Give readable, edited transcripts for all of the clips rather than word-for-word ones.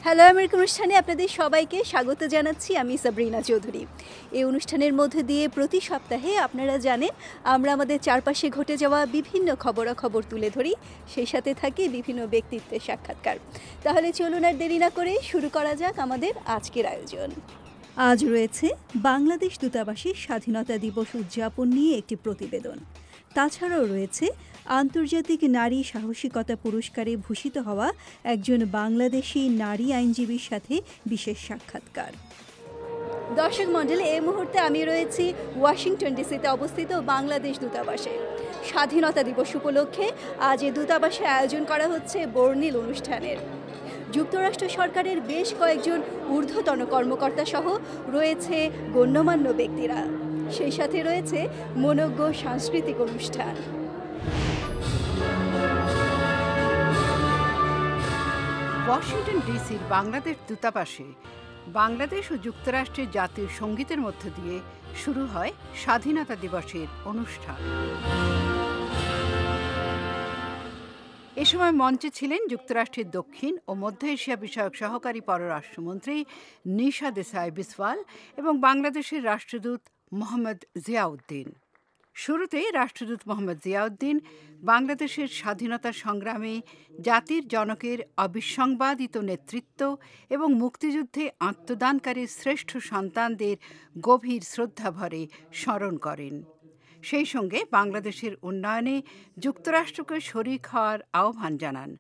Hello America অনুষ্ঠানে আপনাদের সবাইকে স্বাগত জানাচ্ছি। আমি সাবরিনা চৌধুরী। এই অনুষ্ঠানের মধ্যে দিয়ে প্রতি সপ্তাহে আপনারা জানেন আমরা আমাদের চারপাশে ঘটে যাওয়া বিভিন্ন খবরাখবর তুলে ধরি, সেই সাথে থাকে বিভিন্ন ব্যক্তিত্বের সাক্ষাৎকার। তাহলে চলুন আর দেরি না করে শুরু করা যাক আমাদের আজকের আয়োজন। আজ রয়েছে বাংলাদেশ দূতাবাসের স্বাধীনতা দিবস উদযাপন নিয়ে একটি প্রতিবেদন। তাছাড়াও রয়েছে আন্তর্জাতিক নারী সাহসিকতা পুরস্কারে ভূষিত হওয়া একজন বাংলাদেশি নারী আইনজীবীর সাথে বিশেষ সাক্ষাৎকার। দর্শক মণ্ডলী, এই মুহূর্তে আমি রয়েছি ওয়াশিংটন ডিসিতে অবস্থিত বাংলাদেশ দূতাবাসে। স্বাধীনতা দিবস উপলক্ষে আজ এই দূতাবাসে আয়োজন করা হচ্ছে বর্ণিল অনুষ্ঠানের। যুক্তরাষ্ট্র সরকারের বেশ কয়েকজন ঊর্ধ্বতন কর্মকর্তা সহ রয়েছে গণ্যমান্য ব্যক্তিরা, সেই সাথে রয়েছে মনোজ্ঞ সাংস্কৃতিক অনুষ্ঠান। ওয়াশিংটন ডিসির বাংলাদেশ দূতাবাসে বাংলাদেশ ও যুক্তরাষ্ট্রের জাতীয় সঙ্গীতের মধ্য দিয়ে শুরু হয় স্বাধীনতা দিবসের অনুষ্ঠান। এ সময় মঞ্চে ছিলেন যুক্তরাষ্ট্রের দক্ষিণ ও মধ্য এশিয়া বিষয়ক সহকারী পররাষ্ট্রমন্ত্রী নিশা দেসাই বিসওয়াল এবং বাংলাদেশের রাষ্ট্রদূত মোহাম্মদ জিয়াউদ্দিন। শুরুতে রাষ্ট্রদূত মোহাম্মদ জিয়াউদ্দিন বাংলাদেশের স্বাধীনতা সংগ্রামে জাতির জনকের অবিসংবাদিত নেতৃত্ব এবং মুক্তিযুদ্ধে আত্মদানকারী শ্রেষ্ঠ সন্তানদের গভীর শ্রদ্ধাভরে স্মরণ করেন। সেই সঙ্গে বাংলাদেশের উন্নয়নে যুক্তরাষ্ট্রকে শরিক হওয়ার আহ্বান জানান।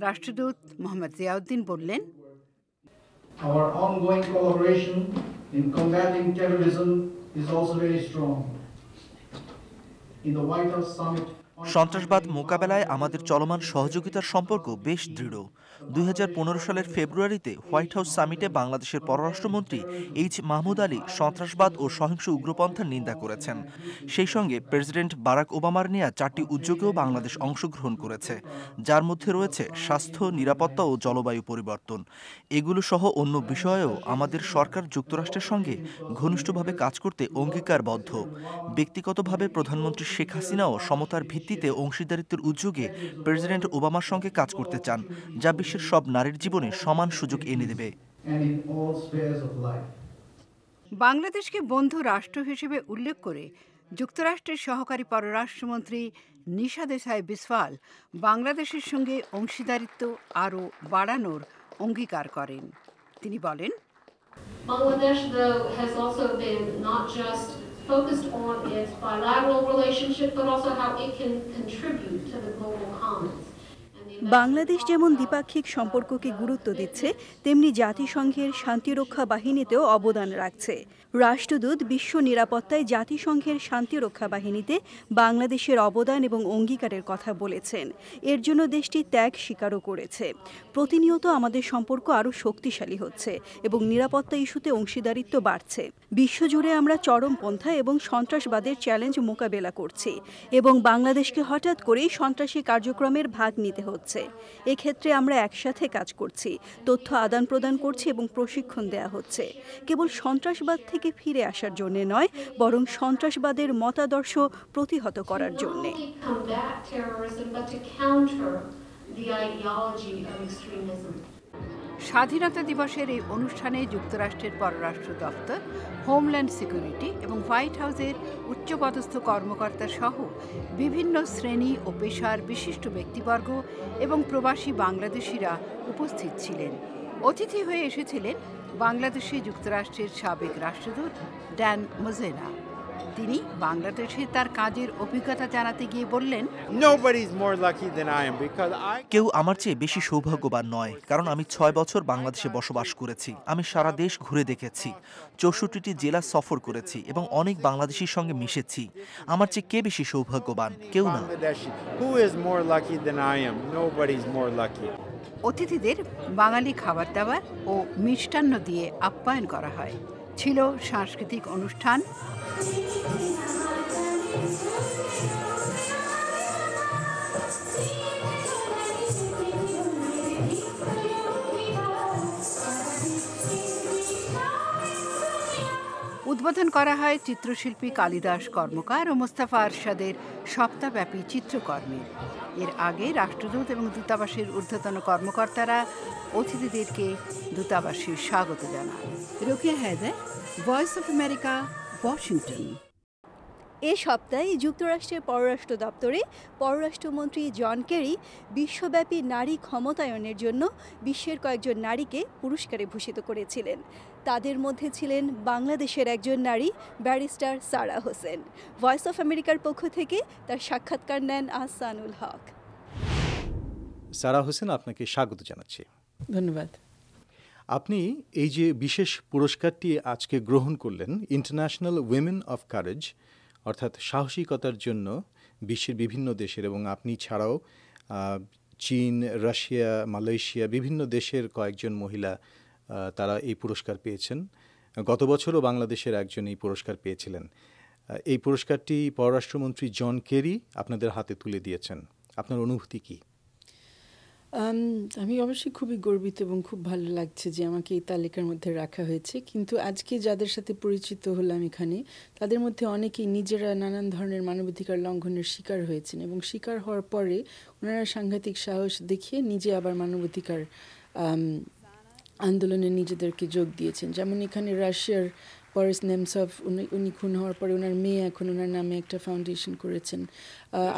রাষ্ট্রদূত মোহাম্মদ জিয়াউদ্দিন বললেন, Our ongoing collaboration in combating terrorism is also very strong. In the White House summit, সন্ত্রাসবাদ মোকাবেলায় আমাদের চলমান সহযোগিতার সম্পর্ক বেশ দৃঢ়। 2015 সালের ফেব্রুয়ারিতে হোয়াইট হাউস সামিটে বাংলাদেশের পররাষ্ট্রমন্ত্রী এইচ মাহমুদ আলী সন্ত্রাসবাদ ও সহিংস উগ্রপন্থার নিন্দা করেছেন। সেই সঙ্গে প্রেসিডেন্ট বারাক ওবামার নেয়া 4টি উদ্যোগেও বাংলাদেশ অংশগ্রহণ করেছে, যার মধ্যে রয়েছে স্বাস্থ্য, নিরাপত্তা ও জলবায়ু পরিবর্তন। এগুলো সহ অন্য বিষয়েও আমাদের সরকার যুক্তরাষ্ট্রের সঙ্গে ঘনিষ্ঠভাবে কাজ করতে অঙ্গীকারবদ্ধ। ব্যক্তিগতভাবে প্রধানমন্ত্রী শেখ হাসিনাও সমতার ভিত্তিতে অংশীদারিত্বের উদ্যোগে প্রেসিডেন্ট ওবামার সঙ্গে কাজ করতে চান, যা বিশ্বের সব নারীর জীবনে সমান সুযোগ এনে দেবে। বাংলাদেশকে বন্ধু রাষ্ট্র হিসেবে উল্লেখ করে যুক্তরাষ্ট্রের সহকারী পররাষ্ট্রমন্ত্রী নিশা দেসাই বিসওয়াল বাংলাদেশের সঙ্গে অংশীদারিত্ব আরও বাড়ানোর অঙ্গীকার করেন। তিনি বলেন, Bangladesh, though, has also been not just focused on its bilateral relationship, but also how it can contribute to the global commons. Bangladesh যেমন দ্বিপাক্ষিক সম্পর্ককে গুরুত্ব দিচ্ছে, তেমনি জাতিসংঘের শান্তিরক্ষা বাহিনীতেও অবদান রাখছে। রাষ্ট্রদূত বিশ্ব নিরাপত্তায় জাতিসংঘের শান্তিরক্ষা বাহিনীতে বাংলাদেশের অবদান এবং অঙ্গীকারের কথা বলেছেন। এর জন্য দেশটি ত্যাগ স্বীকারও করেছে। প্রতিনিয়ত আমাদের সম্পর্ক আরও শক্তিশালী হচ্ছে এবং নিরাপত্তা ইস্যুতে অংশীদারিত্ব বাড়ছে। বিশ্বজুড়ে আমরা চরমপন্থা এবং সন্ত্রাসবাদের চ্যালেঞ্জ মোকাবেলা করছি এবং বাংলাদেশকে হঠাৎ করেই সন্ত্রাসী কার্যক্রমের ভাগ নিতে হচ্ছে। এক্ষেত্রে আমরা একসাথে কাজ করছি, তথ্য আদান প্রদান করছি এবং প্রশিক্ষণ দেয়া হচ্ছে, কেবল সন্ত্রাসবাদ থেকে ফিরে আসার জন্য নয়, বরং সন্ত্রাসবাদের মতাদর্শ প্রতিহত করার জন্য। স্বাধীনতা দিবসের এই অনুষ্ঠানে যুক্তরাষ্ট্রের পররাষ্ট্র দপ্তর, হোমল্যান্ড সিকিউরিটি এবং হোয়াইট হাউসের উচ্চপদস্থ কর্মকর্তা সহ বিভিন্ন শ্রেণী ও পেশার বিশিষ্ট ব্যক্তিবর্গ এবং প্রবাসী বাংলাদেশিরা উপস্থিত ছিলেন। অতিথি হয়ে এসেছিলেন বাংলাদেশে যুক্তরাষ্ট্রের সাবেক রাষ্ট্রদূত ড্যান মোজেনা। তিনি বাংলাদেশে তার কাজের অভিজ্ঞতা জানাতে গিয়ে বললেন, কেউ আমার চেয়ে বেশি সৌভাগ্যবান নয়, কারণ আমি 6 বছর বাংলাদেশে বসবাস করেছি। আমি সারা দেশ ঘুরে দেখেছি, 64টি জেলা সফর করেছি এবং অনেক বাংলাদেশির সঙ্গে মিশেছি। আমার চেয়ে কে বেশি সৌভাগ্যবান? কেউ না। অতিথিদের বাঙালি খাবার দাবার ও মিষ্টান্ন দিয়ে আপ্যায়ন করা হয়। ছিল সাংস্কৃতিক অনুষ্ঠান। উদ্বোধন করা হয় চিত্রশিল্পী কালিদাস কর্মকার ও মোস্তাফা আরশাদের সপ্তাহব্যাপী চিত্রকর্মের। এর আগে রাষ্ট্রদূত এবং দূতাবাসের ঊর্ধ্বতন কর্মকর্তারা অতিথিদেরকে দূতাবাসে স্বাগত জানান। Rokeya Haider, Voice of America, Washington. এ সপ্তাহে যুক্তরাষ্ট্রের পররাষ্ট্র দপ্তরে পররাষ্ট্রমন্ত্রী জন কেরি বিশ্বব্যাপী নারী ক্ষমতায়নের জন্য বিশ্বের কয়েকজন নারীকে পুরস্কারে ভূষিত করেছিলেন। তাদের মধ্যে ছিলেন বাংলাদেশের একজন নারী barrister Sara Hossain. Voice of আমেরিকার পক্ষ থেকে তার সাক্ষাৎকার নেন আহসানুল হক। সারা হোসেন, আপনাকে স্বাগত জানাচ্ছি। ধন্যবাদ। আপনি এই যে বিশেষ পুরস্কারটি আজকে গ্রহণ করলেন, ইন্টারন্যাশনাল উইমেন অফ কারেজ, অর্থাৎ সাহসিকতার জন্য বিশ্বের বিভিন্ন দেশের, এবং আপনি ছাড়াও চীন, রাশিয়া, মালয়েশিয়া বিভিন্ন দেশের কয়েকজন মহিলা তারা এই পুরস্কার পেয়েছেন। গত বছরও বাংলাদেশের একজন এই পুরস্কার পেয়েছিলেন। এই পুরস্কারটি পররাষ্ট্রমন্ত্রী জন কেরি আপনাদের হাতে তুলে দিয়েছেন। আপনার অনুভূতি কী? আমি অবশ্যই খুবই গর্বিত এবং খুব ভালো লাগছে যে আমাকে এই তালিকার মধ্যে রাখা হয়েছে। কিন্তু আজকে যাদের সাথে পরিচিত হলাম এখানে, তাদের মধ্যে অনেকেই নিজেরা নানান ধরনের মানবাধিকার লঙ্ঘনের শিকার হয়েছেন এবং শিকার হওয়ার পরে ওনারা সাংঘাতিক সাহস দেখিয়ে নিজে আবার মানবাধিকার আন্দোলনে নিজেদেরকে যোগ দিয়েছেন। যেমন এখানে রাশিয়ার বরিস নেমসভ, উনি খুন হওয়ার পরে ওনার মেয়ে এখন ওনার নামে একটা ফাউন্ডেশন করেছেন।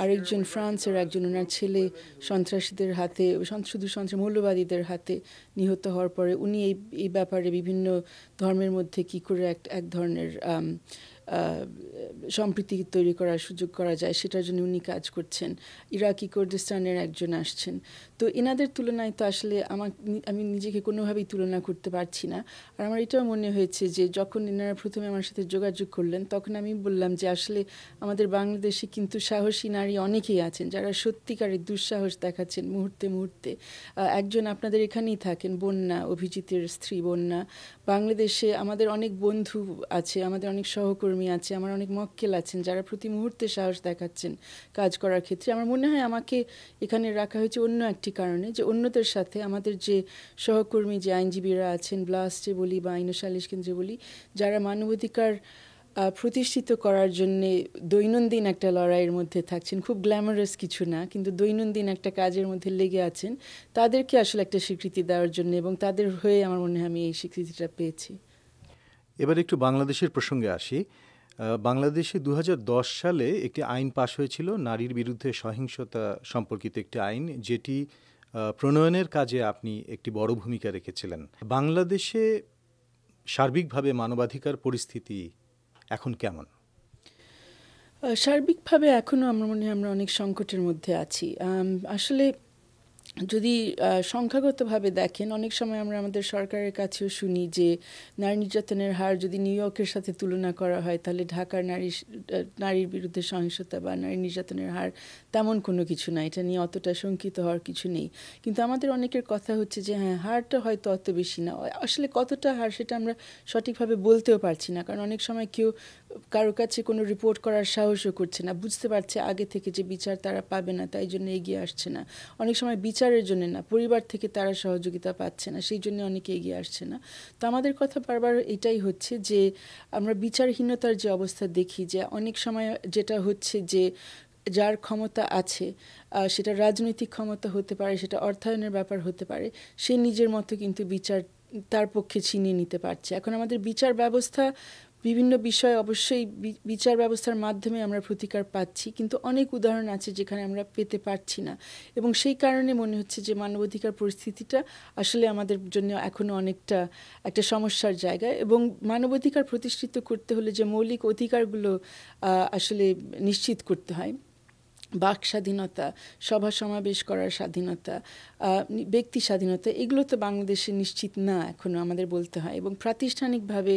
আরেকজন ফ্রান্সের একজন, ওনার ছেলে সন্ত্রাসীদের হাতে, শুধু মৌলবাদীদের হাতে নিহত হওয়ার পরে উনি এই ব্যাপারে বিভিন্ন ধর্মের মধ্যে কি করে এক ধরনের সম্প্রীতি তৈরি করার সুযোগ করা যায় সেটার জন্য উনি কাজ করছেন। ইরাকি কুর্দিস্তানের একজন আসছেন। তো এনাদের তুলনায় তো আসলে আমি নিজেকে কোনোভাবেই তুলনা করতে পারছি না। আর আমার এটাও মনে হয়েছে যে যখন এনারা প্রথমে আমার সাথে যোগাযোগ করলেন, তখন আমি বললাম যে আসলে আমাদের বাংলাদেশে কিন্তু সাহসী নারী অনেকেই আছেন যারা সত্যিকারের দুঃসাহস দেখাচ্ছেন মুহূর্তে মুহূর্তে। একজন আপনাদের এখানেই থাকেন, বন্যা, অভিজিতের স্ত্রী বন্যা। বাংলাদেশে আমাদের অনেক বন্ধু আছে, আমাদের অনেক সহকর্মী আছে, আমার অনেক মক্কেল আছেন যারা প্রতি মুহূর্তে সাহস দেখাচ্ছেন কাজ করার ক্ষেত্রে। আমার মনে হয় আমাকে এখানে রাখা হয়েছে অন্য একটি কারণে, যে অন্যদের সাথে আমাদের যে সহকর্মী, যে আইনজীবীরা আছেন, ব্লাস্টে বলি বা আইন সালিশ কেন্দ্রে বলি, যারা মানবাধিকার প্রতিষ্ঠিত করার জন্যে দৈনন্দিন একটা লড়াইয়ের মধ্যে থাকছেন, খুব গ্ল্যামারাস কিছু না কিন্তু দৈনন্দিন একটা কাজের মধ্যে লেগে আছেন, তাদেরকে আসলে একটা স্বীকৃতি দেওয়ার জন্য, এবং তাদের হয়ে আমার মনে হয় আমি এই স্বীকৃতিটা পেয়েছি। এবার একটু বাংলাদেশের প্রসঙ্গে আসি। বাংলাদেশে 2010 সালে একটি আইন পাশ হয়েছিল, নারীর বিরুদ্ধে সহিংসতা সম্পর্কিত একটি আইন, যেটি প্রণয়নের কাজে আপনি একটি বড় ভূমিকা রেখেছিলেন। বাংলাদেশে সার্বিকভাবে মানবাধিকার পরিস্থিতি এখন কেমন? সার্বিকভাবে এখনও আমার মনে হয় আমরা অনেক সংকটের মধ্যে আছি। আসলে যদি সংখ্যাগতভাবে দেখেন, অনেক সময় আমরা আমাদের সরকারের কাছেও শুনি যে নারী নির্যাতনের হার যদি নিউ ইয়র্কের সাথে তুলনা করা হয় তাহলে ঢাকার নারীর বিরুদ্ধে সহিংসতা বা নারী নির্যাতনের হার তেমন কোনো কিছু না, এটা নিয়ে অতটা শঙ্কিত হওয়ার কিছু নেই। কিন্তু আমাদের অনেকের কথা হচ্ছে যে হ্যাঁ, হারটা হয়তো অত বেশি না, আসলে কতটা হার সেটা আমরা সঠিকভাবে বলতেও পারছি না। কারণ অনেক সময় কেউ কারো কাছে কোনো রিপোর্ট করার সাহসও করছে না, বুঝতে পারছে আগে থেকে যে বিচার তারা পাবে না, তাই জন্য এগিয়ে আসছে না। অনেক সময় বিচারের জন্য না, পরিবার থেকে তারা সহযোগিতা পাচ্ছে না, সেই জন্য অনেকে এগিয়ে আসছে না। তো আমাদের কথা বারবার এটাই হচ্ছে যে আমরা বিচারহীনতার যে অবস্থা দেখি, যে অনেক সময় যেটা হচ্ছে যে যার ক্ষমতা আছে, সেটা রাজনৈতিক ক্ষমতা হতে পারে, সেটা অর্থায়নের ব্যাপার হতে পারে, সে নিজের মতো কিন্তু বিচার তার পক্ষে ছিনিয়ে নিতে পারছে। এখন আমাদের বিচার ব্যবস্থা বিভিন্ন বিষয়, অবশ্যই বিচার ব্যবস্থার মাধ্যমে আমরা প্রতিকার পাচ্ছি, কিন্তু অনেক উদাহরণ আছে যেখানে আমরা পেতে পারছি না, এবং সেই কারণে মনে হচ্ছে যে মানবাধিকার পরিস্থিতিটা আসলে আমাদের জন্য এখনও অনেকটা একটা সমস্যার জায়গায়। এবং মানবাধিকার প্রতিষ্ঠিত করতে হলে যে মৌলিক অধিকারগুলো আসলে নিশ্চিত করতে হয়, বাক স্বাধীনতা, সভা সমাবেশ করার স্বাধীনতা, ব্যক্তি স্বাধীনতা, এগুলো তো বাংলাদেশে নিশ্চিত না এখনও আমাদের বলতে হয়। এবং প্রাতিষ্ঠানিকভাবে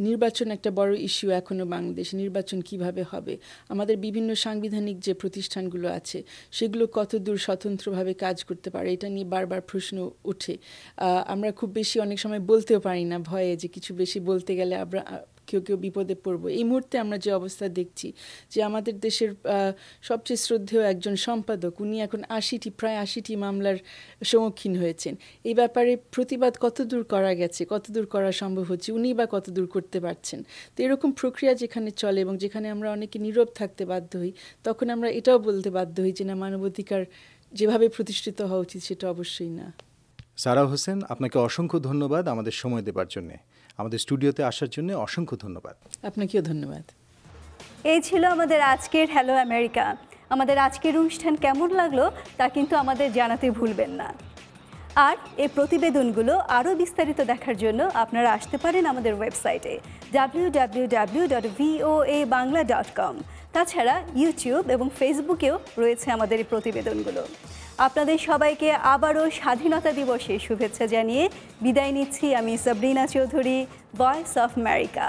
নির্বাচন একটা বড় ইস্যু এখনও বাংলাদেশে। নির্বাচন কিভাবে হবে, আমাদের বিভিন্ন সাংবিধানিক যে প্রতিষ্ঠানগুলো আছে সেগুলো কতদূর স্বতন্ত্রভাবে কাজ করতে পারে, এটা নিয়ে বারবার প্রশ্ন ওঠে। আমরা খুব বেশি অনেক সময় বলতেও পারি না ভয়ে, যে কিছু বেশি বলতে গেলে আমরা কেউ কেউ বিপদে পড়ব। এই মুহূর্তে আমরা যে অবস্থা দেখছি যে আমাদের দেশের সবচেয়ে শ্রদ্ধেয় একজন সম্পাদক, উনি এখন প্রায় 80টি মামলার সম্মুখীন হয়েছেন। এই ব্যাপারে প্রতিবাদ কতদূর করা গেছে, কতদূর করা সম্ভব হচ্ছে, উনি বা কতদূর করতে পারছেন। তো এরকম প্রক্রিয়া যেখানে চলে এবং যেখানে আমরা অনেকে নীরব থাকতে বাধ্য হই, তখন আমরা এটাও বলতে বাধ্য হই যে না, মানবাধিকার যেভাবে প্রতিষ্ঠিত হওয়া উচিত সেটা অবশ্যই না। সারা হোসেন, আপনাকে অসংখ্য ধন্যবাদ আমাদের সময় দেবার জন্য, আমাদের স্টুডিওতে আসার জন্য অসংখ্য ধন্যবাদ। আপনাকেও ধন্যবাদ। এই ছিল আমাদের আজকের হ্যালো আমেরিকা। আমাদের আজকের অনুষ্ঠান কেমন লাগলো তা কিন্তু আমাদের জানাতে ভুলবেন না। আর এই প্রতিবেদনগুলো আরও বিস্তারিত দেখার জন্য আপনারা আসতে পারেন আমাদের ওয়েবসাইটে www.voabangla.com। তাছাড়া ইউটিউব এবং ফেসবুকেও রয়েছে আমাদের এই প্রতিবেদনগুলো। আপনাদের সবাইকে আবারও স্বাধীনতা দিবসে শুভেচ্ছা জানিয়ে বিদায় নিচ্ছি আমি Sabrina Chowdhury, voice of America.